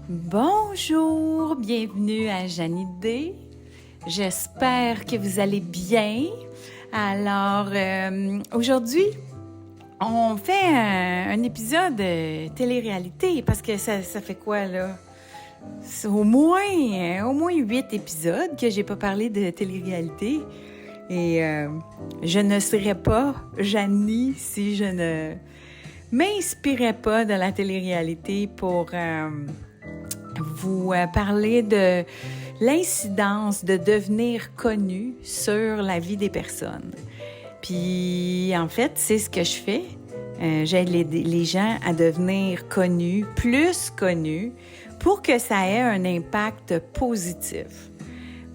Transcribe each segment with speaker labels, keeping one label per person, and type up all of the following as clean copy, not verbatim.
Speaker 1: Bonjour, bienvenue à Janie D. J'espère que vous allez bien. Alors, aujourd'hui, on fait un épisode télé-réalité parce que ça fait quoi là? C'est au moins 8 épisodes que j'ai pas parlé de télé-réalité. Et je ne serais pas Janie si je ne m'inspirais pas de la télé-réalité pour vous parler de l'incidence de devenir connu sur la vie des personnes. Puis, en fait, c'est ce que je fais. J'aide les gens à devenir connus, plus connus, pour que ça ait un impact positif.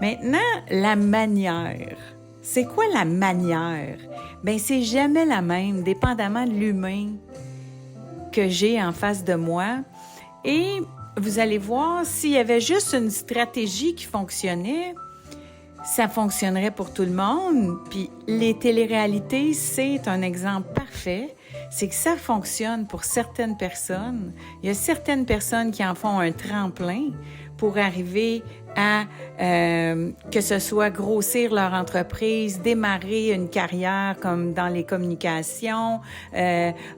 Speaker 1: Maintenant, la manière. C'est quoi la manière? Bien, c'est jamais la même, dépendamment de l'humain que j'ai en face de moi. Et vous allez voir, s'il y avait juste une stratégie qui fonctionnait, ça fonctionnerait pour tout le monde. Puis les téléréalités, c'est un exemple parfait. C'est que ça fonctionne pour certaines personnes. Il y a certaines personnes qui en font un tremplin pour arriver à que ce soit grossir leur entreprise, démarrer une carrière comme dans les communications,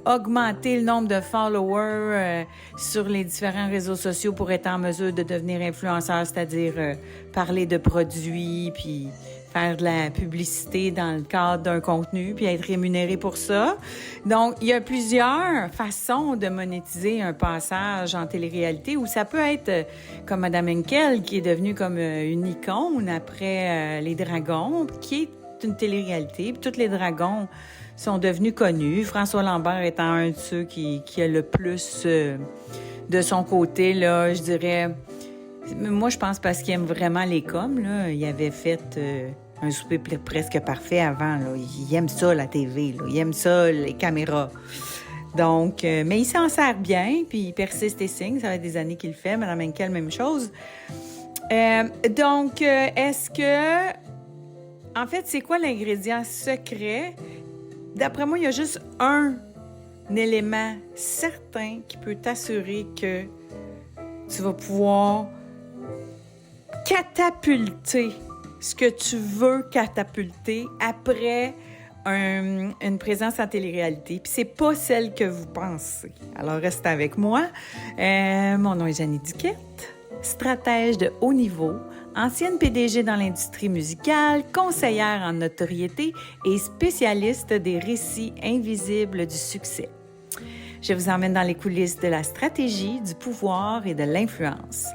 Speaker 1: augmenter le nombre de followers sur les différents réseaux sociaux pour être en mesure de devenir influenceur, c'est-à-dire parler de produits, puis faire de la publicité dans le cadre d'un contenu, puis être rémunéré pour ça. Donc, il y a plusieurs façons de monétiser un passage en télé-réalité, où ça peut être comme Madame Henkel, qui est devenue comme une icône après Les Dragons, qui est une télé-réalité. Puis tous les dragons sont devenus connus. François Lambert étant un de ceux qui a le plus de son côté, là, je dirais. Moi, je pense parce qu'il aime vraiment les coms, là. Il avait fait un souper presque parfait avant, là. Il aime ça, la TV, là. Il aime ça, les caméras. Donc, mais il s'en sert bien, puis il persiste et signe. Ça fait des années qu'il le fait. Madame Henkel, même chose. Donc, est-ce que... En fait, c'est quoi l'ingrédient secret? D'après moi, il y a juste un élément certain qui peut t'assurer que tu vas pouvoir catapulter ce que tu veux catapulter après une présence en télé-réalité. Puis c'est pas celle que vous pensez. Alors, restez avec moi. Mon nom est Janie Duquette, stratège de haut niveau, ancienne PDG dans l'industrie musicale, conseillère en notoriété et spécialiste des récits invisibles du succès. Je vous emmène dans les coulisses de la stratégie, du pouvoir et de l'influence.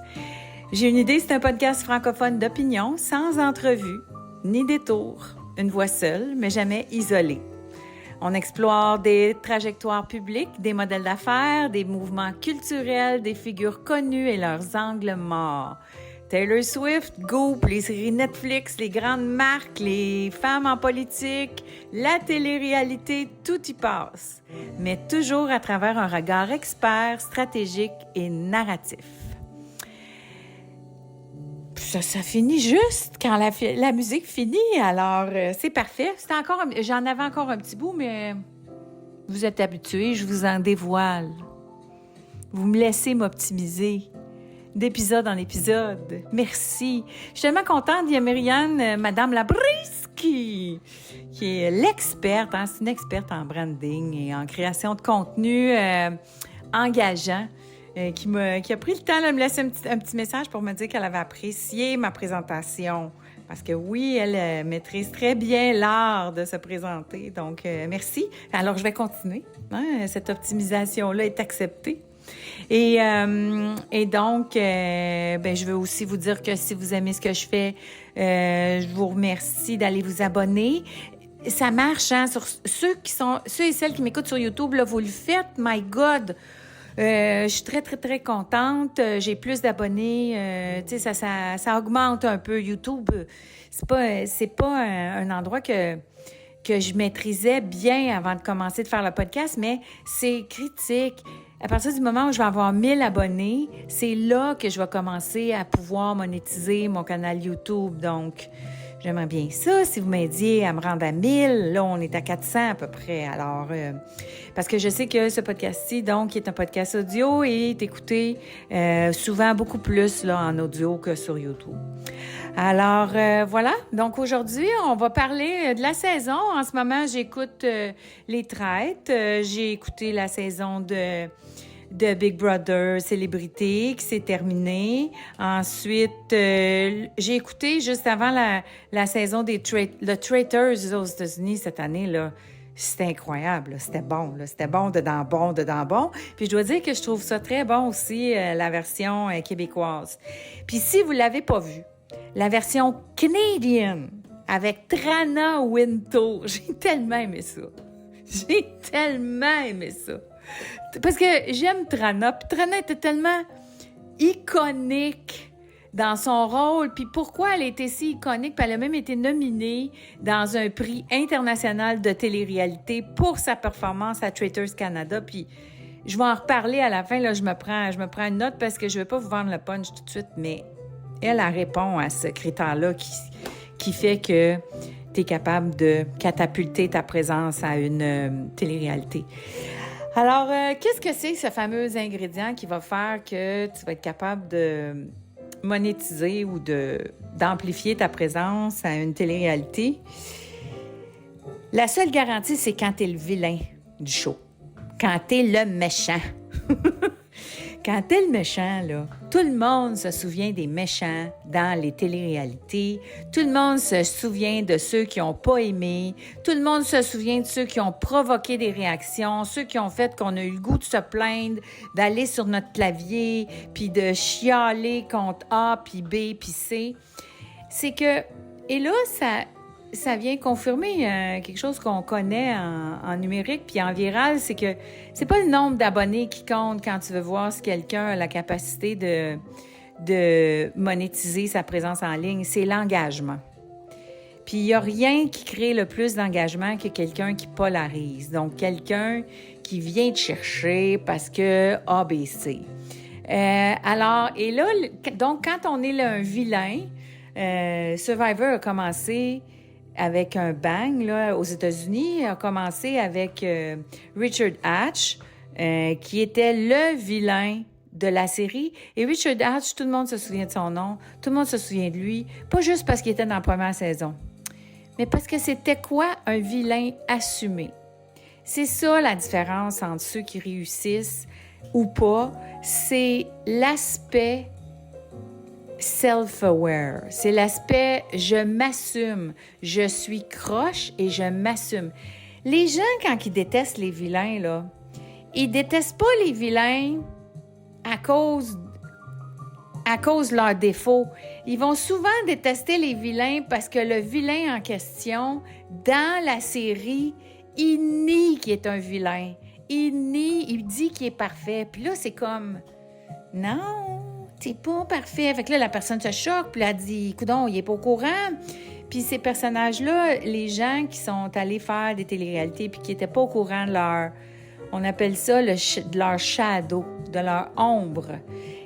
Speaker 1: J'ai une idée, c'est un podcast francophone d'opinion, sans entrevue, ni détour. Une voix seule, mais jamais isolée. On explore des trajectoires publiques, des modèles d'affaires, des mouvements culturels, des figures connues et leurs angles morts. Taylor Swift, Goop, les séries Netflix, les grandes marques, les femmes en politique, la télé-réalité, tout y passe. Mais toujours à travers un regard expert, stratégique et narratif. Ça finit juste quand la musique finit, alors c'est parfait. J'en avais encore un petit bout, mais vous êtes habitués, je vous en dévoile. Vous me laissez m'optimiser d'épisode en épisode. Merci. Je suis tellement contente. Il y a Myriane, Madame Labrise, qui est l'experte, hein, c'est une experte en branding et en création de contenu engageant. Qui a pris le temps de me laisser un petit message pour me dire qu'elle avait apprécié ma présentation. Parce que oui, elle maîtrise très bien l'art de se présenter. Donc, merci. Alors, je vais continuer. Hein, cette optimisation-là est acceptée. Et donc, je veux aussi vous dire que si vous aimez ce que je fais, je vous remercie d'aller vous abonner. Ça marche, hein, sur ceux et celles qui m'écoutent sur YouTube, là, vous le faites, my God! Je suis très, très, très contente. J'ai plus d'abonnés. Tu sais, ça augmente un peu. YouTube, c'est pas un endroit que je maîtrisais bien avant de commencer de faire le podcast, mais c'est critique. À partir du moment où je vais avoir 1000 abonnés, c'est là que je vais commencer à pouvoir monétiser mon canal YouTube. Donc, J'aimerais bien ça, si vous m'aidiez à me rendre à 1000. Là, on est à 400 à peu près. Alors, parce que je sais que ce podcast-ci, donc, qui est un podcast audio, est écouté souvent beaucoup plus là, en audio que sur YouTube. Alors, voilà. Donc, aujourd'hui, on va parler de la saison. En ce moment, j'écoute Les Traites. J'ai écouté la saison de Big Brother Célébrité qui s'est terminée. Ensuite, j'ai écouté juste avant la saison des Traitors aux États-Unis cette année, là. C'était incroyable, là. C'était bon, là. C'était bon, dedans bon, dedans bon. Puis je dois dire que je trouve ça très bon aussi, la version québécoise. Puis si vous l'avez pas vu, la version canadienne avec Trana Wintour, j'ai tellement aimé ça. J'ai tellement aimé ça. Parce que j'aime Trana. Puis Trana était tellement iconique dans son rôle. Puis pourquoi elle était si iconique? Puis elle a même été nominée dans un prix international de télé-réalité pour sa performance à Traitors Canada. Puis je vais en reparler à la fin. Là, je me prends une note parce que je ne vais pas vous vendre le punch tout de suite, mais elle répond à ce critère-là qui fait que tu es capable de catapulter ta présence à une télé-réalité. Alors, qu'est-ce que c'est ce fameux ingrédient qui va faire que tu vas être capable de monétiser ou d'amplifier ta présence à une télé-réalité? La seule garantie, c'est quand tu es le vilain du show, quand tu es le méchant. Quand t'es le méchant, là, tout le monde se souvient des méchants dans les téléréalités. Tout le monde se souvient de ceux qui n'ont pas aimé. Tout le monde se souvient de ceux qui ont provoqué des réactions, ceux qui ont fait qu'on a eu le goût de se plaindre, d'aller sur notre clavier, puis de chialer contre A, puis B, puis C. C'est que... Et là, ça vient confirmer quelque chose qu'on connaît en numérique puis en viral, c'est que c'est pas le nombre d'abonnés qui compte quand tu veux voir si quelqu'un a la capacité de monétiser sa présence en ligne, c'est l'engagement. Puis il n'y a rien qui crée le plus d'engagement que quelqu'un qui polarise. Donc, quelqu'un qui vient te chercher parce que ABC. Alors, et là, donc, quand on est là, un vilain, Survivor a commencé avec un bang, là, aux États-Unis, a commencé avec Richard Hatch, qui était le vilain de la série. Et Richard Hatch, tout le monde se souvient de son nom, tout le monde se souvient de lui, pas juste parce qu'il était dans la première saison, mais parce que c'était quoi un vilain assumé? C'est ça la différence entre ceux qui réussissent ou pas, c'est l'aspect self-aware. C'est l'aspect « je m'assume », je suis croche et je m'assume. Les gens, quand ils détestent les vilains, là, ils détestent pas les vilains à cause de leurs défauts. Ils vont souvent détester les vilains parce que le vilain en question, dans la série, il nie qu'il est un vilain. Il dit qu'il est parfait. Puis là, c'est comme « non ». T'es pas parfait. Fait que là, la personne se choque, puis elle dit, coudonc, il est pas au courant. Puis ces personnages-là, les gens qui sont allés faire des téléréalités puis qui étaient pas au courant de leur, on appelle ça de leur shadow, de leur ombre,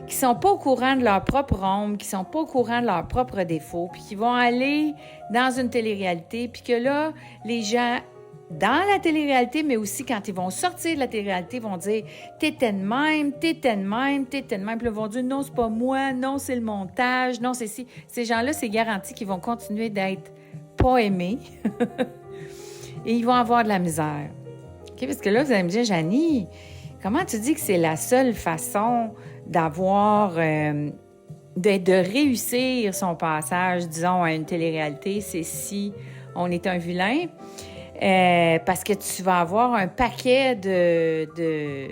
Speaker 1: qui sont pas au courant de leur propre ombre, qui sont pas au courant de leurs propres défauts, puis qui vont aller dans une téléréalité, puis que là, les gens dans la télé-réalité, mais aussi quand ils vont sortir de la télé-réalité, ils vont dire « t'étais de même, t'étais de même, t'étais de même ». Puis là, ils vont dire « non, c'est pas moi, non, c'est le montage, non, c'est ci ». Ces gens-là, c'est garanti qu'ils vont continuer d'être pas aimés et ils vont avoir de la misère. Okay? Parce que là, vous allez me dire « Janie, comment tu dis que c'est la seule façon d'avoir... de réussir son passage, disons, à une télé-réalité, c'est si on est un vilain ». Parce que tu vas avoir un paquet de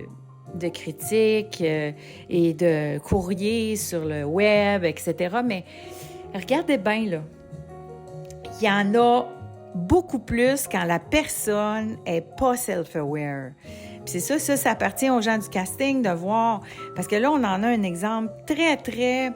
Speaker 1: critiques et de courriers sur le web, etc. Mais regardez bien, là, il y en a beaucoup plus quand la personne est pas self-aware. Puis c'est ça appartient aux gens du casting de voir, parce que là, on en a un exemple très, très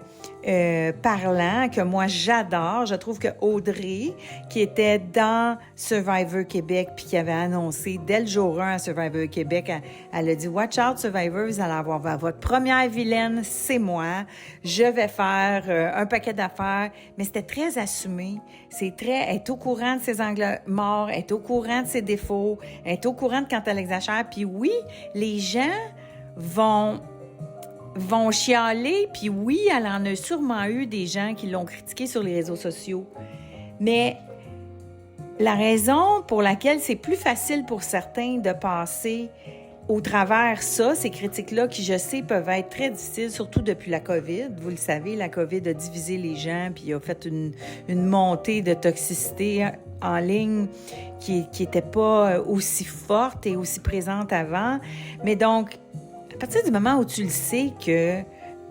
Speaker 1: parlant que moi j'adore. Je trouve que Audrey, qui était dans Survivor Québec puis qui avait annoncé dès le jour 1 à Survivor Québec, elle a dit « Watch out Survivor, vous allez avoir votre première vilaine, c'est moi. Je vais faire un paquet d'affaires. » Mais c'était très assumé. Elle est au courant de ses angles morts, elle est au courant de ses défauts, elle est au courant de quand elle exagère. Puis oui, les gens vont chialer, puis oui, elle en a sûrement eu des gens qui l'ont critiquée sur les réseaux sociaux. Mais la raison pour laquelle c'est plus facile pour certains de passer au travers ces critiques-là, qui, je sais, peuvent être très difficiles, surtout depuis la COVID. Vous le savez, la COVID a divisé les gens, puis a fait une montée de toxicité en ligne qui était pas aussi forte et aussi présente avant. Mais donc, à partir du moment où tu le sais que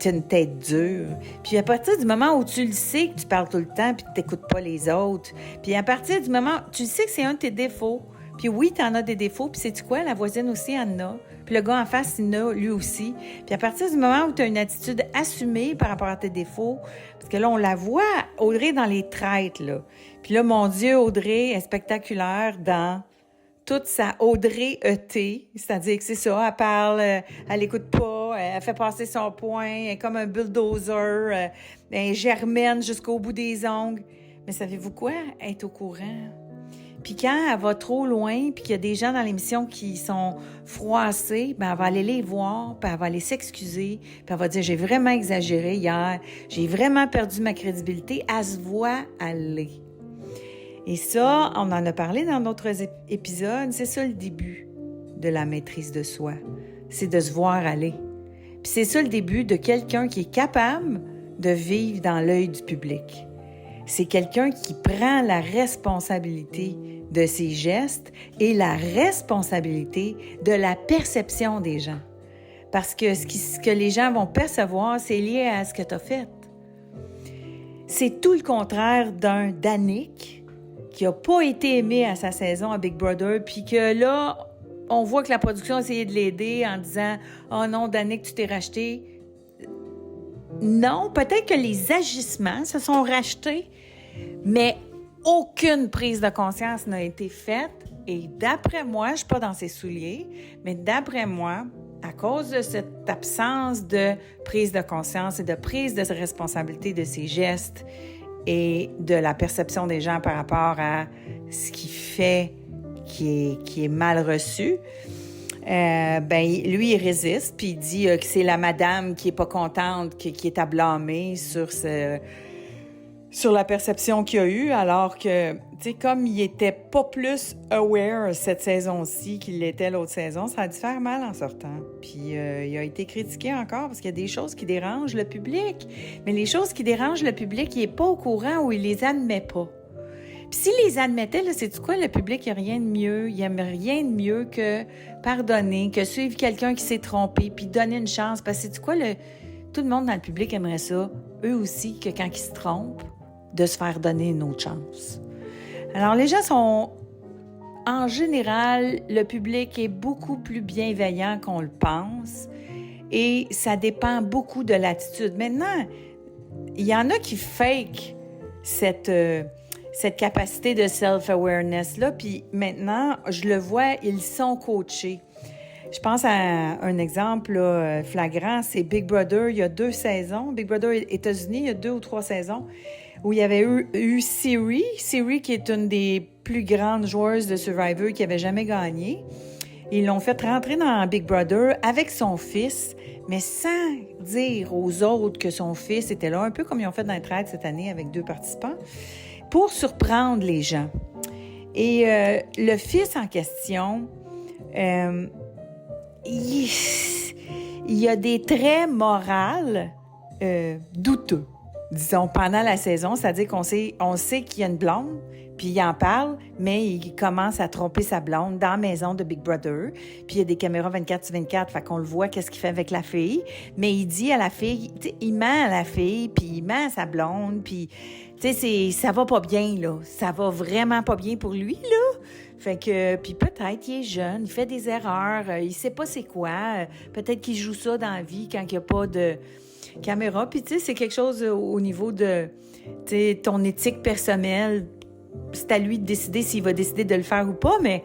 Speaker 1: tu as une tête dure, puis à partir du moment où tu le sais que tu parles tout le temps puis que tu n'écoutes pas les autres, puis à partir du moment où tu sais que c'est un de tes défauts, puis oui, tu en as des défauts, puis sais-tu quoi? La voisine aussi en a, puis le gars en face, il en a lui aussi. Puis à partir du moment où tu as une attitude assumée par rapport à tes défauts, parce que là, on la voit, Audrey, dans les traites, là. Puis là, mon Dieu, Audrey est spectaculaire dans toute sa Audrey ET, c'est-à-dire que c'est ça, elle parle, elle écoute pas, elle fait passer son point, elle est comme un bulldozer, elle germaine jusqu'au bout des ongles. Mais savez-vous quoi? Elle est au courant. Puis quand elle va trop loin, puis qu'il y a des gens dans l'émission qui sont froissés, ben elle va aller les voir, puis elle va aller s'excuser, puis elle va dire « J'ai vraiment exagéré hier, j'ai vraiment perdu ma crédibilité. » Elle se voit aller. Et ça, on en a parlé dans d'autres épisodes, c'est ça le début de la maîtrise de soi. C'est de se voir aller. Puis c'est ça le début de quelqu'un qui est capable de vivre dans l'œil du public. C'est quelqu'un qui prend la responsabilité de ses gestes et la responsabilité de la perception des gens. Parce que ce que les gens vont percevoir, c'est lié à ce que tu as fait. C'est tout le contraire d'un Danick qui n'a pas été aimé à sa saison à Big Brother, puis que là, on voit que la production a essayé de l'aider en disant « Oh non, Danick, tu t'es racheté. » Non, peut-être que les agissements se sont rachetés, mais aucune prise de conscience n'a été faite. Et d'après moi, je ne suis pas dans ses souliers, mais d'après moi, à cause de cette absence de prise de conscience et de prise de responsabilité de ses gestes et de la perception des gens par rapport à ce qu'il fait qui est mal reçu, lui, il résiste, puis il dit que c'est la madame qui est pas contente, qui est à blâmer sur la perception qu'il a eue, alors que, tu sais, comme il était pas plus aware cette saison-ci qu'il l'était l'autre saison, ça a dû faire mal en sortant. Puis il a été critiqué encore parce qu'il y a des choses qui dérangent le public. Mais les choses qui dérangent le public, il est pas au courant ou il les admet pas. Puis s'il les admettait, là, sais-tu quoi? Le public, il n'y a rien de mieux. Il n'aime rien de mieux que pardonner, que suivre quelqu'un qui s'est trompé, puis donner une chance. Parce que sais-tu quoi? Tout le monde dans le public aimerait ça, eux aussi, que quand ils se trompent, de se faire donner une autre chance. Alors, les gens sont... En général, le public est beaucoup plus bienveillant qu'on le pense et ça dépend beaucoup de l'attitude. Maintenant, il y en a qui fake cette capacité de self-awareness-là, puis maintenant, je le vois, ils sont coachés. Je pense à un exemple là, flagrant, c'est Big Brother, il y a 2 saisons. Big Brother États-Unis, il y a 2 ou 3 saisons, où il y avait eu Siri qui est une des plus grandes joueuses de Survivor qui avait jamais gagné. Ils l'ont fait rentrer dans Big Brother avec son fils, mais sans dire aux autres que son fils était là, un peu comme ils ont fait dans les trades cette année avec 2 participants, pour surprendre les gens. Et le fils en question, il y a des traits moraux douteux, disons, pendant la saison. C'est-à-dire qu'on sait qu'il y a une blonde, puis il en parle, mais il commence à tromper sa blonde dans la maison de Big Brother. Puis il y a des caméras 24/24, fait qu'on le voit, qu'est-ce qu'il fait avec la fille. Mais il dit à la fille, il ment à la fille, puis il ment à sa blonde, puis ça va pas bien, là. Ça va vraiment pas bien pour lui, là. Fait que, puis peut-être il est jeune, il fait des erreurs, il sait pas c'est quoi. Peut-être qu'il joue ça dans la vie quand il n'y a pas caméra. Puis, tu sais, c'est quelque chose au niveau de, tu sais, ton éthique personnelle. C'est à lui de décider s'il va décider de le faire ou pas, mais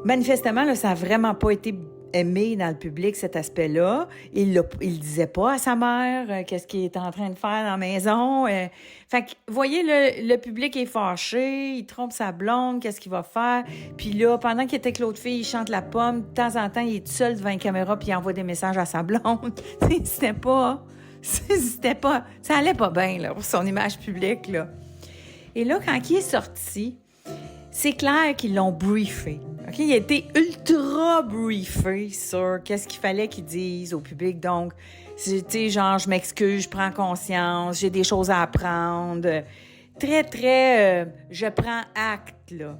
Speaker 1: manifestement, là, ça n'a vraiment pas été aimé dans le public, cet aspect-là. Il disait pas à sa mère qu'est-ce qu'il était en train de faire dans la maison. Fait que, voyez, le public est fâché, il trompe sa blonde, qu'est-ce qu'il va faire? Puis là, pendant qu'il était avec l'autre fille, il chante la pomme. De temps en temps, il est tout seul devant une caméra puis il envoie des messages à sa blonde. C'était pas... Ça allait pas bien, là, pour son image publique, là. Et là, quand il est sorti, c'est clair qu'ils l'ont briefé. Okay? Il a été ultra briefé sur qu'est-ce qu'il fallait qu'il dise au public. Donc, tu sais, genre, je m'excuse, je prends conscience, j'ai des choses à apprendre. Très, très, je prends acte, là.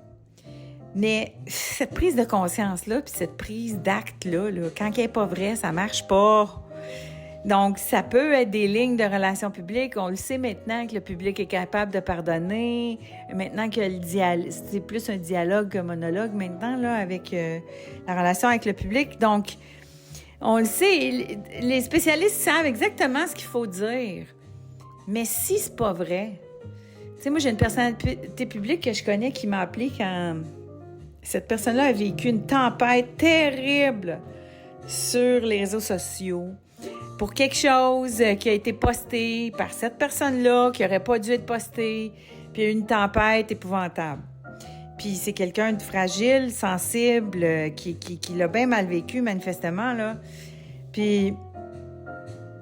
Speaker 1: Mais cette prise de conscience-là, puis cette prise d'acte-là, là, quand elle n'est pas vraie, ça marche pas. Donc, ça peut être des lignes de relations publiques. On le sait maintenant que le public est capable de pardonner. Maintenant que c'est plus un dialogue qu'un monologue maintenant, là, avec la relation avec le public. Donc, on le sait, les spécialistes savent exactement ce qu'il faut dire. Mais si c'est pas vrai... Tu sais, moi, j'ai une personnalité publique que je connais qui m'a appelé quand cette personne-là a vécu une tempête terrible sur les réseaux sociaux pour quelque chose qui a été posté par cette personne-là, qui n'aurait pas dû être posté, puis il y a eu une tempête épouvantable. Puis c'est quelqu'un de fragile, sensible, qui l'a bien mal vécu, manifestement, là. Puis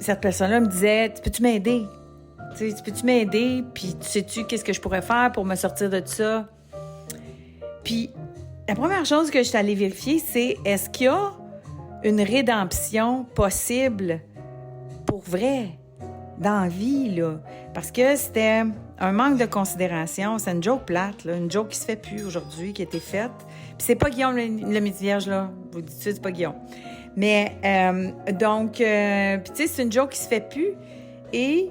Speaker 1: cette personne-là me disait, « Peux-tu m'aider? Tu peux-tu m'aider? Puis sais-tu qu'est-ce que je pourrais faire pour me sortir de ça? » Puis la première chose que je suis allée vérifier, c'est est-ce qu'il y a une rédemption possible pour vrai dans la vie, là? Parce que c'était un manque de considération. C'est une joke plate, là, une joke qui se fait plus aujourd'hui, qui a été faite. Puis c'est pas Guillaume le Métivierge, là. Vous dites ça, c'est pas Guillaume. Mais, donc, puis tu sais, c'est une joke qui se fait plus. Et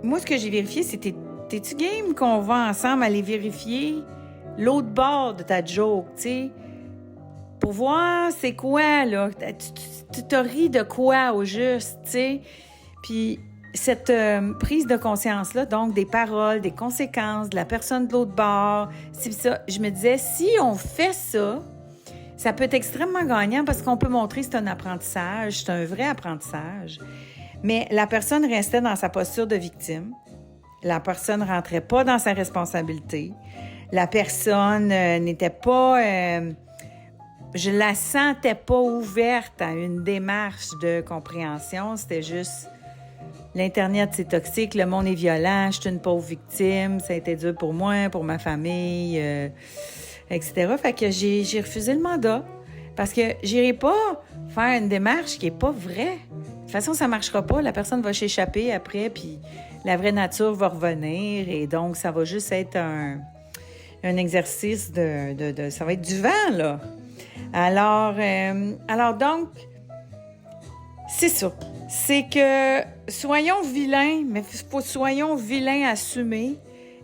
Speaker 1: moi, ce que j'ai vérifié, c'était, t'es-tu game qu'on va ensemble aller vérifier l'autre bord de ta joke, tu sais? Pour voir c'est quoi, là. Tu t'as ri de quoi au juste, tu sais? Puis cette prise de conscience-là, donc des paroles, des conséquences, de la personne de l'autre bord, c'est ça. Je me disais, si on fait ça, ça peut être extrêmement gagnant parce qu'on peut montrer que c'est un apprentissage, c'est un vrai apprentissage. Mais la personne restait dans sa posture de victime. La personne ne rentrait pas dans sa responsabilité. La personne n'était pas... je la sentais pas ouverte à une démarche de compréhension. C'était juste, l'Internet, c'est toxique, le monde est violent, je suis une pauvre victime, ça a été dur pour moi, pour ma famille, etc. Fait que j'ai refusé le mandat parce que j'irai pas faire une démarche qui est pas vraie. De toute façon, ça marchera pas. La personne va s'échapper après, puis la vraie nature va revenir. Et donc, ça va juste être un exercice de ça va être du vent, là. Alors donc, c'est ça. C'est que soyons vilains, mais soyons vilains assumés.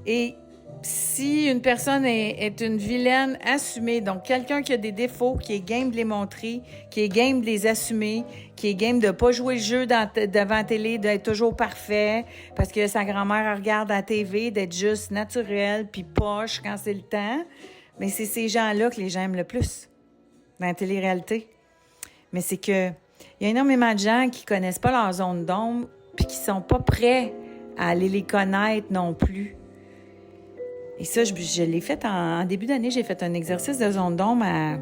Speaker 1: Et si une personne est une vilaine assumée, donc quelqu'un qui a des défauts, qui est game de les montrer, qui est game de les assumer, qui est game de pas jouer le jeu devant la télé, d'être toujours parfait, parce que sa grand-mère regarde à la TV, d'être juste naturel puis poche quand c'est le temps, mais c'est ces gens-là que les gens aiment le plus dans la télé-réalité. Mais c'est que il y a énormément de gens qui connaissent pas leur zone d'ombre puis qui sont pas prêts à aller les connaître non plus. Et ça, je l'ai fait en début d'année, j'ai fait un exercice de zone d'ombre à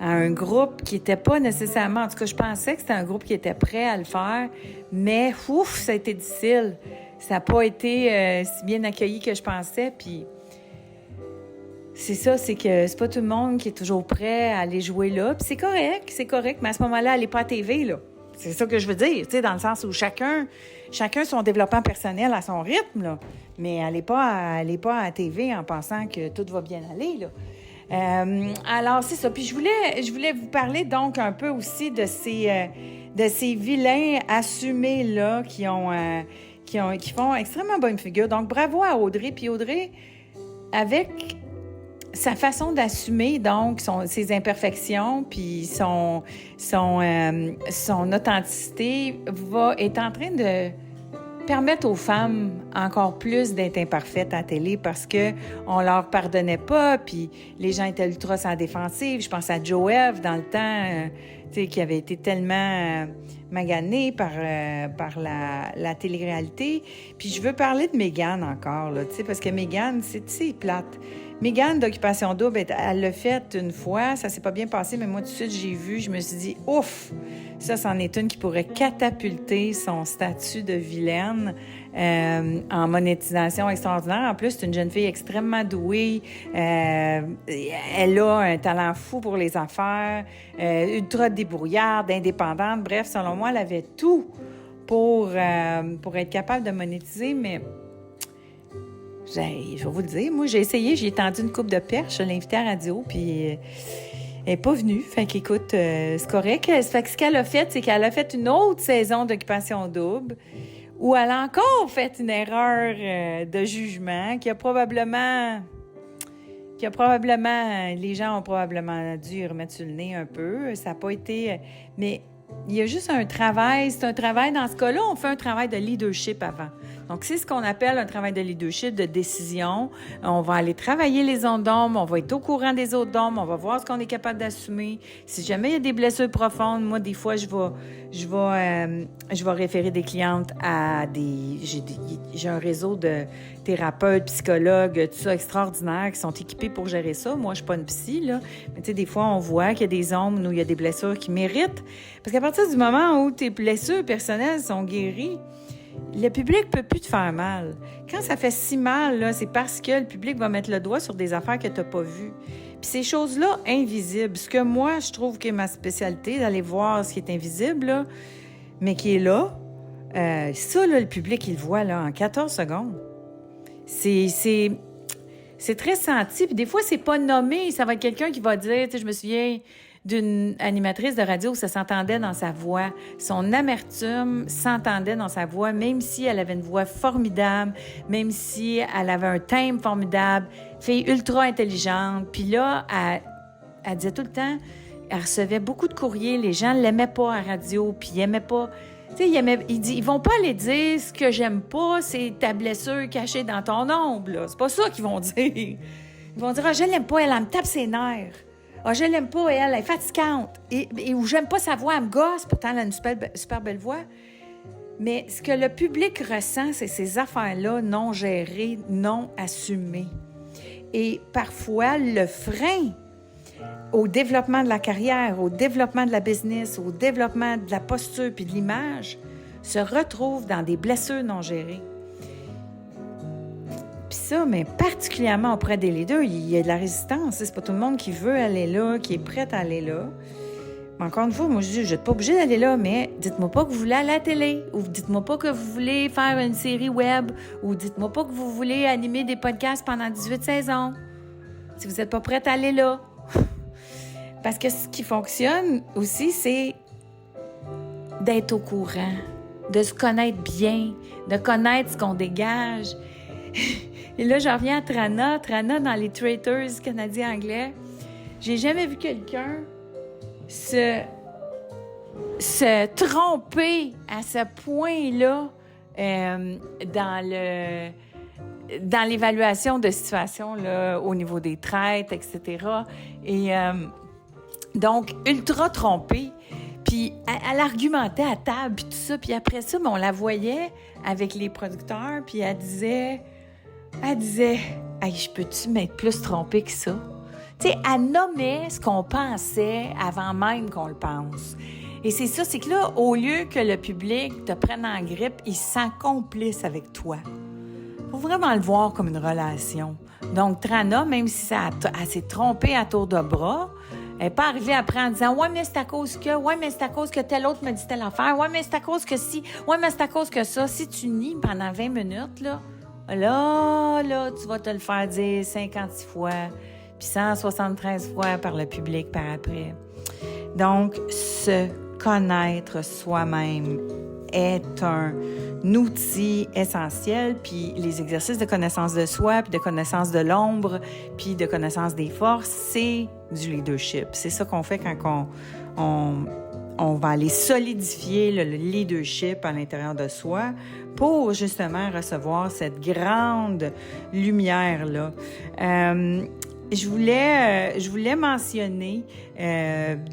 Speaker 1: un groupe qui n'était pas nécessairement... En tout cas, je pensais que c'était un groupe qui était prêt à le faire, mais ouf, ça a été difficile. Ça n'a pas été si bien accueilli que je pensais, puis c'est ça, c'est que c'est pas tout le monde qui est toujours prêt à aller jouer là, puis c'est correct, mais à ce moment-là, elle n'est pas à TV, là. C'est ça que je veux dire, tu sais, dans le sens où chacun son développement personnel à son rythme, là. Mais elle n'est pas à la TV en pensant que tout va bien aller, là. Alors, c'est ça. Puis je voulais vous parler donc un peu aussi de ces vilains assumés, là, qui font extrêmement bonne figure. Donc, bravo à Audrey. Puis Audrey, avec sa façon d'assumer, donc, ses imperfections, puis son authenticité est en train de permettre aux femmes encore plus d'être imparfaites à la télé parce qu'on leur pardonnait pas, puis les gens étaient ultra sans défensive. Je pense à Joëv dans le temps, qui avait été tellement magané par la télé-réalité. Puis je veux parler de Mégane encore, là, parce que Mégane, c'est plate. Mégane d'Occupation Double, elle l'a fait une fois, ça s'est pas bien passé, mais moi, tout de suite, j'ai vu, je me suis dit, ouf! Ça, c'en est une qui pourrait catapulter son statut de vilaine en monétisation extraordinaire. En plus, c'est une jeune fille extrêmement douée. Elle a un talent fou pour les affaires, ultra débrouillarde, indépendante. Bref, selon moi, elle avait tout pour être capable de monétiser, mais je vais vous le dire, moi, j'ai essayé, j'ai tendu une coupe de perche, je l'ai invitée à la radio, puis elle n'est pas venue. Fait qu'écoute, c'est correct. Fait que ce qu'elle a fait, c'est qu'elle a fait une autre saison d'Occupation Double où elle a encore fait une erreur de jugement qui a probablement... Les gens ont probablement dû y remettre sur le nez un peu. Ça n'a pas été... Mais il y a juste un travail. C'est un travail, dans ce cas-là, on fait un travail de leadership avant. Donc, c'est ce qu'on appelle un travail de leadership, de décision. On va aller travailler les zones d'ombre, on va être au courant des zones d'ombre, on va voir ce qu'on est capable d'assumer. Si jamais il y a des blessures profondes, moi, des fois, je vais référer des clientes à j'ai un réseau de thérapeutes, psychologues, tout ça, extraordinaires, qui sont équipés pour gérer ça. Moi, je suis pas une psy, là. Mais tu sais, des fois, on voit qu'il y a des zones où il y a des blessures qui méritent. Parce qu'à partir du moment où tes blessures personnelles sont guéries, le public peut plus te faire mal. Quand ça fait si mal, là, c'est parce que le public va mettre le doigt sur des affaires que tu n'as pas vues. Puis ces choses-là, invisibles, ce que moi, je trouve que ma spécialité, d'aller voir ce qui est invisible, là, mais qui est là, ça, là, le public, il le voit là, en 14 secondes. C'est très senti. Puis des fois, c'est pas nommé. Ça va être quelqu'un qui va dire, tu sais, je me souviens d'une animatrice de radio où ça s'entendait dans sa voix. Son amertume s'entendait dans sa voix, même si elle avait une voix formidable, même si elle avait un thème formidable, fille ultra intelligente. Puis là, elle disait tout le temps, elle recevait beaucoup de courriers, les gens l'aimaient pas à la radio, puis ils aimaient pas... Tu sais, ils vont pas aller dire ce que j'aime pas, c'est ta blessure cachée dans ton ombre, là. C'est pas ça qu'ils vont dire. Ils vont dire, je l'aime pas, elle me tape ses nerfs. Je l'aime pas, elle est fatigante. Ou j'aime pas sa voix, elle me gosse, pourtant elle a une super belle voix. Mais ce que le public ressent, c'est ces affaires-là non gérées, non assumées. Et parfois, le frein au développement de la carrière, au développement de la business, au développement de la posture puis de l'image se retrouve dans des blessures non gérées. Puis ça, mais particulièrement auprès des leaders, il y a de la résistance. C'est pas tout le monde qui veut aller là, qui est prêt à aller là. Mais encore une fois, moi, je dis, je n'êtes pas obligé d'aller là, mais dites-moi pas que vous voulez aller à la télé, ou dites-moi pas que vous voulez faire une série web, ou dites-moi pas que vous voulez animer des podcasts pendant 18 saisons. Si vous n'êtes pas prêt à aller là. Parce que ce qui fonctionne aussi, c'est d'être au courant, de se connaître bien, de connaître ce qu'on dégage. Et là, je reviens à Trana. Trana, dans les Traitors canadiens-anglais, j'ai jamais vu quelqu'un se tromper à ce point-là dans l'évaluation de situation là, au niveau des traites, etc. Et donc, ultra trompée. Puis, elle argumentait à table, puis tout ça. Puis après ça, on la voyait avec les producteurs, puis elle disait, hey, je peux-tu m'être plus trompée que ça? Tu sais, elle nommait ce qu'on pensait avant même qu'on le pense. Et c'est ça, c'est que là, au lieu que le public te prenne en grippe, il se sent complice avec toi. Faut vraiment le voir comme une relation. Donc, Trana, même si elle s'est trompée à tour de bras, elle n'est pas arrivée après en disant « Ouais, mais c'est à cause que tel autre me dit telle affaire. Ouais, mais c'est à cause que si. Ouais, mais c'est à cause que ça. » Si tu nies pendant 20 minutes, là, tu vas te le faire dire 56 fois, puis 173 fois par le public par après. Donc, se connaître soi-même est un outil essentiel, puis les exercices de connaissance de soi, puis de connaissance de l'ombre, puis de connaissance des forces, c'est du leadership. C'est ça qu'on fait quand on va aller solidifier le leadership à l'intérieur de soi pour justement recevoir cette grande lumière-là. Je voulais mentionner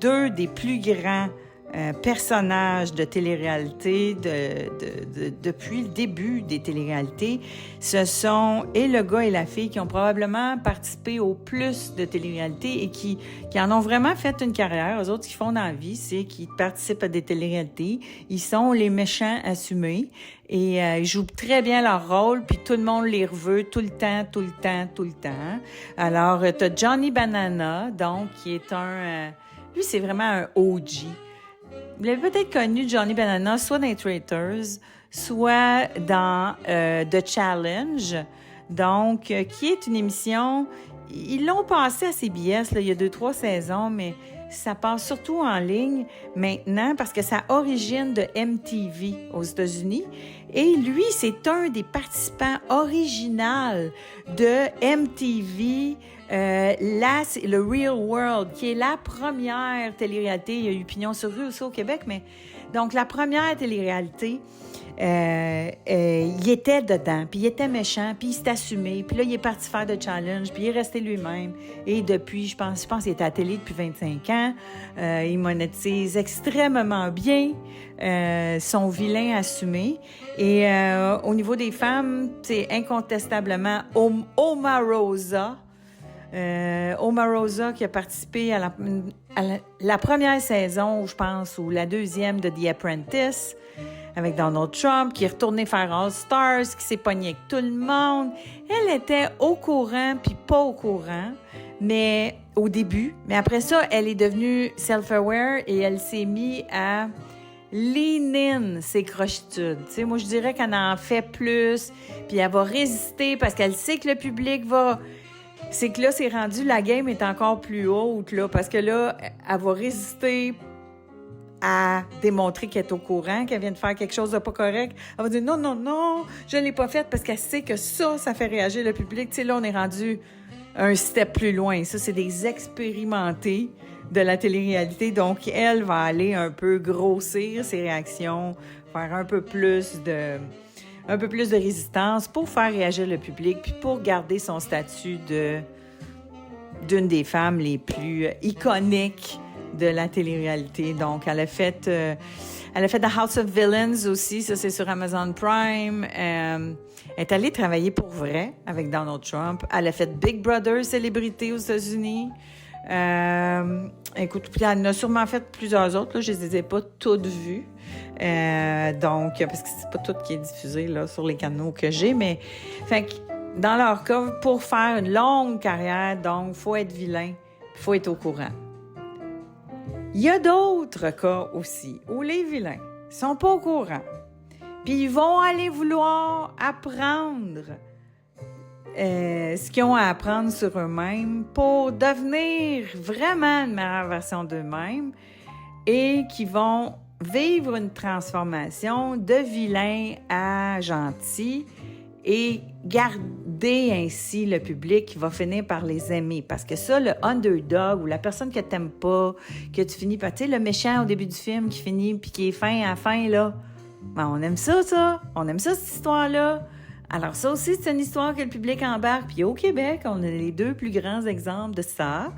Speaker 1: deux des plus grands personnages de télé-réalité depuis le début des télé-réalités. Ce sont et le gars et la fille qui ont probablement participé au plus de télé-réalités et qui en ont vraiment fait une carrière. Eux autres, ce qu'ils font dans la vie, c'est qu'ils participent à des télé-réalités. Ils sont les méchants assumés et ils jouent très bien leur rôle, puis tout le monde les reveut tout le temps. Alors, tu as Johnny Banana, donc, qui est lui, c'est vraiment un OG. Vous l'avez peut-être connu, Johnny Banana, soit dans les Traitors, soit dans The Challenge, donc, qui est une émission... Ils l'ont passé à CBS, là, il y a 2-3 saisons, mais ça passe surtout en ligne maintenant parce que ça origine de MTV aux États-Unis. Et lui, c'est un des participants originaux de MTV, c'est le Real World, qui est la première télé-réalité. Il y a eu Pignon sur rue aussi au Québec, mais donc la première télé-réalité, il était dedans, puis il était méchant, puis il s'est assumé, puis là, il est parti faire de challenge, puis il est resté lui-même. Et depuis, je pense qu'il est à la télé depuis 25 ans. Il monétise extrêmement bien son vilain assumé. Et au niveau des femmes, c'est incontestablement Omarosa. Omarosa qui a participé à la première saison, je pense, ou la deuxième de The Apprentice, avec Donald Trump, qui est retourné faire All Stars, qui s'est pogné avec tout le monde. Elle était au courant, puis pas au courant, mais au début. Mais après ça, elle est devenue self-aware et elle s'est mise à lean in ses crochitudes. Tu sais, moi, je dirais qu'elle en fait plus, puis elle va résister parce qu'elle sait que le public va... C'est que là, c'est rendu, la game est encore plus haute, là, parce que là, elle va résister à démontrer qu'elle est au courant, qu'elle vient de faire quelque chose de pas correct. Elle va dire non, je ne l'ai pas fait parce qu'elle sait que ça fait réagir le public. Tu sais, là, on est rendu un step plus loin. Ça, c'est des expérimentés de la télé-réalité. Donc, elle va aller un peu grossir ses réactions, faire un peu plus de résistance pour faire réagir le public, puis pour garder son statut d'une des femmes les plus iconiques de la télé-réalité. Donc, elle a fait The House of Villains aussi, ça c'est sur Amazon Prime. Elle est allée travailler pour vrai avec Donald Trump. Elle a fait Big Brother célébrité aux États-Unis. Écoute, elle en a sûrement fait plusieurs autres, là, je les ai pas toutes vues. Donc, parce que c'est pas tout qui est diffusé là, sur les canaux que j'ai, mais fait que, dans leur cas, pour faire une longue carrière, donc, faut être vilain, faut être au courant. Il y a d'autres cas aussi où les vilains sont pas au courant, puis ils vont aller vouloir apprendre ce qu'ils ont à apprendre sur eux-mêmes pour devenir vraiment une meilleure version d'eux-mêmes et qui vont vivre une transformation de vilain à gentil et garder ainsi le public qui va finir par les aimer. Parce que ça, le underdog ou la personne que t'aimes pas, que tu finis par... Tu sais, le méchant au début du film qui finit puis qui est fin à la fin, là, ben, on aime ça. On aime ça, cette histoire-là. Alors ça aussi, c'est une histoire que le public embarque. Puis au Québec, on a les deux plus grands exemples de ça.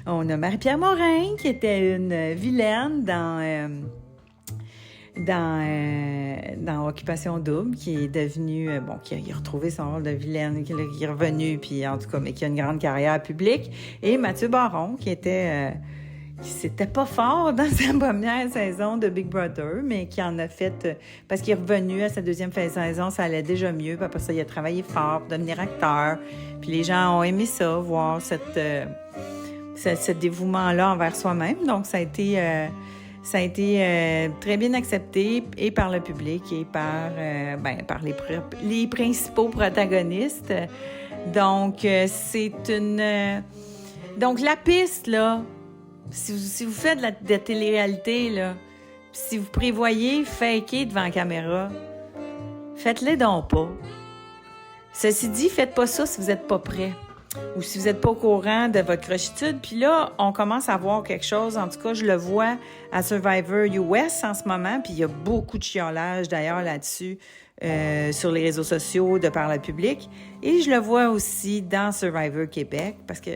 Speaker 1: On a Marie-Pierre Morin, qui était une vilaine dans Occupation Double, qui est devenue, qui a retrouvé son rôle de vilaine, qui est revenu, puis en tout cas, mais qui a une grande carrière publique. Et Mathieu Baron, qui s'était pas fort dans sa première saison de Big Brother, mais qui en a fait, parce qu'il est revenu à sa deuxième saison, ça allait déjà mieux, puis après ça, il a travaillé fort pour devenir acteur, puis les gens ont aimé ça, voir ce dévouement-là envers soi-même, donc ça a été très bien accepté et par le public et par les principaux protagonistes. Donc, donc la piste, là, si vous faites de la télé-réalité, là, si vous prévoyez faker devant la caméra, faites-le donc pas. Ceci dit, faites pas ça si vous n'êtes pas prêt ou si vous n'êtes pas au courant de votre crochitude. Puis là, on commence à voir quelque chose. En tout cas, je le vois à Survivor US en ce moment. Puis il y a beaucoup de chiolage d'ailleurs là-dessus sur les réseaux sociaux de par le public. Et je le vois aussi dans Survivor Québec parce que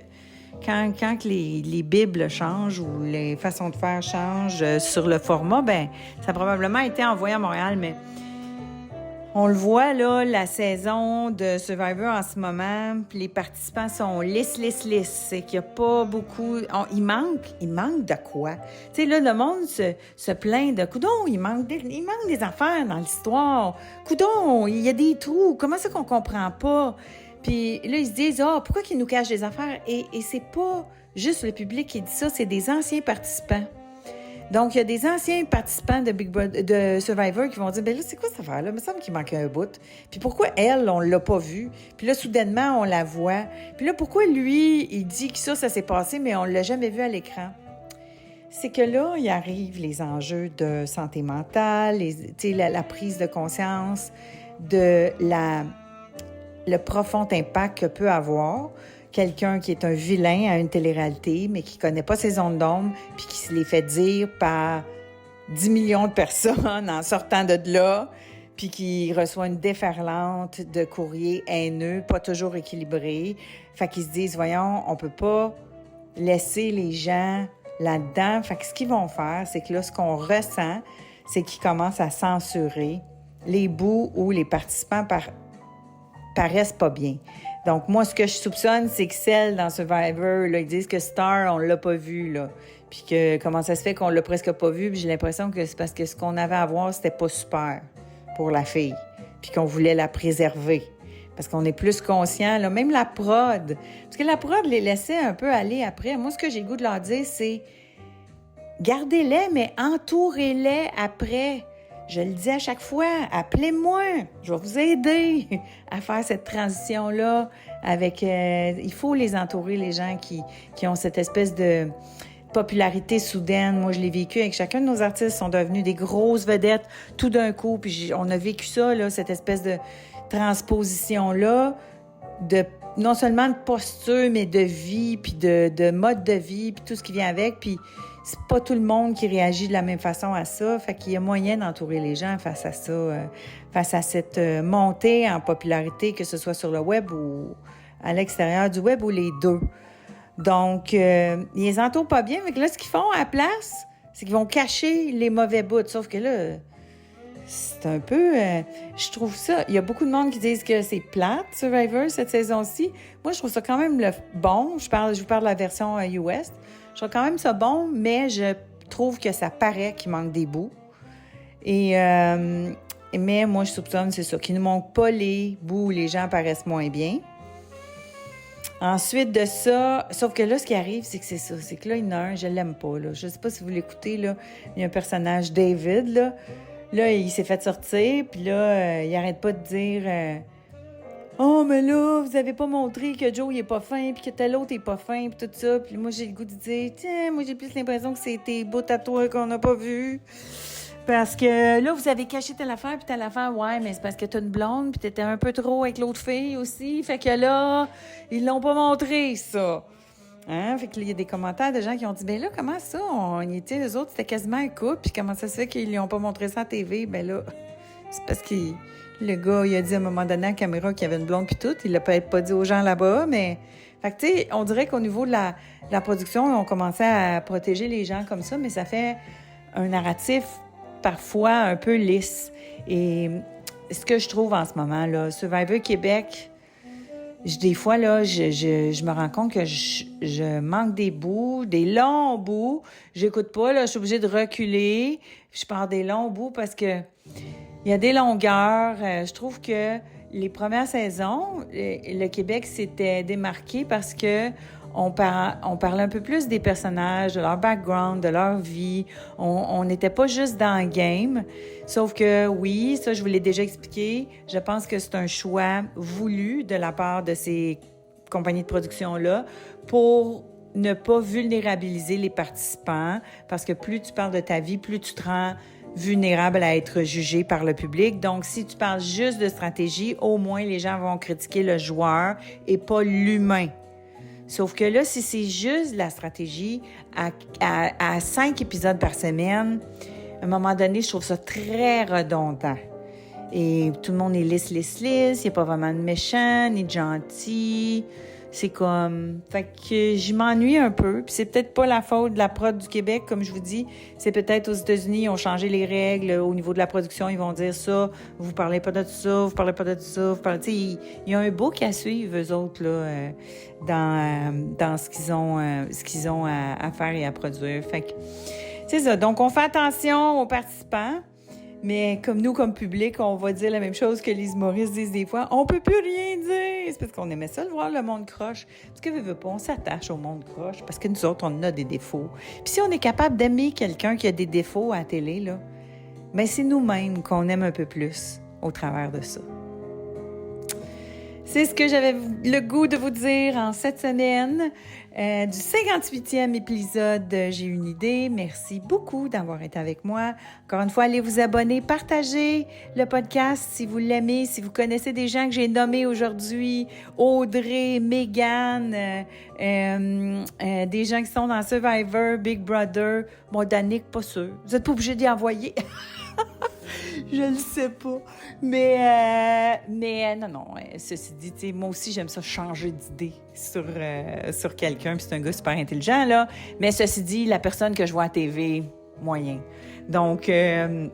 Speaker 1: quand les bibles changent ou les façons de faire changent sur le format, ben ça a probablement été envoyé à Montréal, mais on le voit, là, la saison de Survivor en ce moment, puis les participants sont lisses. C'est qu'il n'y a pas beaucoup... il manque de quoi? Tu sais, là, le monde se plaint de... Coudon, il manque des affaires dans l'histoire. Coudon, il y a des trous. Comment c'est qu'on comprend pas? Puis là, ils se disent, pourquoi qu'ils nous cachent des affaires? Et c'est pas juste le public qui dit ça, c'est des anciens participants. Donc, il y a des anciens participants de Survivor qui vont dire, ben là, c'est quoi cette affaire-là? Il me semble qu'il manquait un bout. Puis pourquoi elle, on l'a pas vue? Puis là, soudainement, on la voit. Puis là, pourquoi lui, il dit que ça s'est passé, mais on l'a jamais vu à l'écran? C'est que là, il arrive les enjeux de santé mentale, la prise de conscience de le profond impact que peut avoir quelqu'un qui est un vilain à une télé-réalité, mais qui connaît pas ses zones d'ombre, puis qui se les fait dire par 10 millions de personnes en sortant de là, puis qui reçoit une déferlante de courriers haineux, pas toujours équilibrés. Fait qu'ils se disent, voyons, on peut pas laisser les gens là-dedans. Fait que ce qu'ils vont faire, c'est que là, ce qu'on ressent, c'est qu'ils commencent à censurer les bouts où les participants paraissent pas bien. Donc, moi, ce que je soupçonne, c'est que celle dans Survivor, là, ils disent que Star, on l'a pas vu, là. Puis que comment ça se fait qu'on l'a presque pas vu, puis j'ai l'impression que c'est parce que ce qu'on avait à voir, c'était pas super pour la fille. Puis qu'on voulait la préserver. Parce qu'on est plus conscient, là, même la prod. Parce que la prod les laissait un peu aller après. Moi, ce que j'ai le goût de leur dire, c'est gardez-les, mais entourez-les après. Je le dis à chaque fois, appelez-moi, je vais vous aider à faire cette transition-là avec... il faut les entourer, les gens qui ont cette espèce de popularité soudaine. Moi, je l'ai vécu avec chacun de nos artistes, sont devenus des grosses vedettes tout d'un coup, puis on a vécu ça, là, cette espèce de transposition-là, de non seulement de posture, mais de vie, puis de mode de vie, puis tout ce qui vient avec, puis c'est pas tout le monde qui réagit de la même façon à ça. Fait qu'il y a moyen d'entourer les gens face à ça, face à cette montée en popularité, que ce soit sur le web ou à l'extérieur du web ou les deux. Donc, ils les entourent pas bien. Mais là, ce qu'ils font à la place, c'est qu'ils vont cacher les mauvais bouts. Sauf que là, c'est un peu... je trouve ça... Il y a beaucoup de monde qui disent que c'est plate, Survivor, cette saison-ci. Moi, je trouve ça quand même bon. Je vous parle de la version US. Je trouve quand même ça bon, mais je trouve que ça paraît qu'il manque des bouts. Mais moi, je soupçonne, c'est ça, qu'il ne manque pas les bouts où les gens paraissent moins bien. Ensuite de ça, sauf que là, ce qui arrive, c'est que c'est ça. C'est que là, il y en a un, je l'aime pas, là. Je sais pas si vous l'écoutez, là. Il y a un personnage, David, là. Là, il s'est fait sortir, puis là, il arrête pas de dire... oh, mais là, vous avez pas montré que Joe, il est pas fin, puis que tel autre est pas fin, puis tout ça. Puis moi, j'ai le goût de dire, tiens, moi, j'ai plus l'impression que c'est tes bouts à toi qu'on n'a pas vus. Parce que là, vous avez caché telle affaire, puis telle affaire. Ouais, mais c'est parce que t'as une blonde, puis t'étais un peu trop avec l'autre fille aussi. Fait que là, ils l'ont pas montré, ça. Hein? Fait que il y a des commentaires de gens qui ont dit, ben là, comment ça? Eux autres, c'était quasiment un couple, puis comment ça se fait qu'ils lui ont pas montré ça à TV? Ben là, c'est parce que le gars, il a dit à un moment donné à la caméra qu'il y avait une blonde puis tout. Il l'a peut-être pas dit aux gens là-bas, mais... Fait que, tu sais, on dirait qu'au niveau de la production, on commençait à protéger les gens comme ça, mais ça fait un narratif parfois un peu lisse. Et ce que je trouve en ce moment, là, Survivor Québec, des fois, là, je me rends compte que je manque des bouts, des longs bouts. J'écoute pas, là, je suis obligée de reculer. Je pars des longs bouts parce que il y a des longueurs. Je trouve que les premières saisons, le Québec s'était démarqué parce que on parlait un peu plus des personnages, de leur background, de leur vie. On n'était pas juste dans le game. Sauf que oui, ça, je vous l'ai déjà expliqué. Je pense que c'est un choix voulu de la part de ces compagnies de production-là pour ne pas vulnérabiliser les participants. Parce que plus tu parles de ta vie, plus tu te rends vulnérable à être jugé par le public. Donc, si tu parles juste de stratégie, au moins les gens vont critiquer le joueur et pas l'humain. Sauf que là, si c'est juste la stratégie à 5 épisodes par semaine, à un moment donné, je trouve ça très redondant. Et tout le monde est lisse. Il n'y a pas vraiment de méchant ni de gentil. C'est comme... Fait que je m'ennuie un peu. Puis c'est peut-être pas la faute de la prod du Québec, comme je vous dis. C'est peut-être aux États-Unis, ils ont changé les règles. Au niveau de la production, ils vont dire ça. Vous parlez pas de ça, vous parlez pas de ça. Vous parlez... Il y a un book à suivre, eux autres, là, dans ce qu'ils ont à faire et à produire. Fait que c'est ça. Donc, on fait attention aux participants. Mais comme nous, comme public, on va dire la même chose que les humoristes disent des fois. On peut plus rien dire. C'est parce qu'on aimait ça de voir le monde croche. Parce que veut pas, on s'attache au monde croche. Parce que nous autres, on a des défauts. Puis si on est capable d'aimer quelqu'un qui a des défauts à la télé, là, ben c'est nous-mêmes qu'on aime un peu plus au travers de ça. C'est ce que j'avais le goût de vous dire en cette semaine du 58e épisode de J'ai une idée. Merci beaucoup d'avoir été avec moi. Encore une fois, allez vous abonner, partagez le podcast si vous l'aimez, si vous connaissez des gens que j'ai nommés aujourd'hui, Audrey, Mégane, des gens qui sont dans Survivor, Big Brother, moi, Danick, pas sûr. Vous n'êtes pas obligé d'y envoyer. Je le sais pas. Mais non. Ceci dit, moi aussi, j'aime ça changer d'idée sur quelqu'un. Puis c'est un gars super intelligent, là. Mais ceci dit, la personne que je vois à TV, moyen. Donc, mais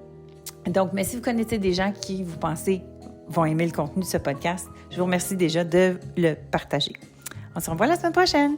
Speaker 1: si vous connaissez des gens qui, vous pensez, vont aimer le contenu de ce podcast, je vous remercie déjà de le partager. On se revoit la semaine prochaine.